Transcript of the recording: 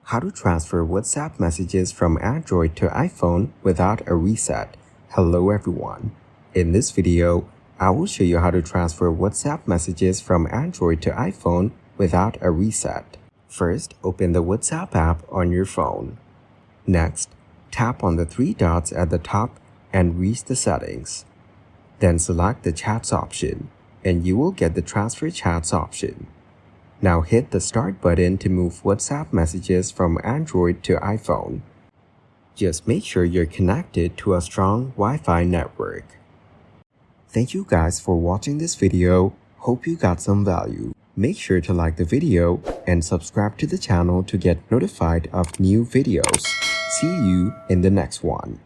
How to transfer WhatsApp messages from Android to iPhone without a reset. Hello everyone. In this video, I will show you how to transfer WhatsApp messages from Android to iPhone without a reset. First, open the WhatsApp app on your phone. Next, tap on the three dots at the top and reach the settings. Then select the Chats option, and you will get the Transfer Chats option. Now hit the Start button to move WhatsApp messages from Android to iPhone. Just make sure you're connected to a strong Wi-Fi network. Thank you guys for watching this video. Hope you got some value. Make sure to like the video and subscribe to the channel to get notified of new videos. See you in the next one.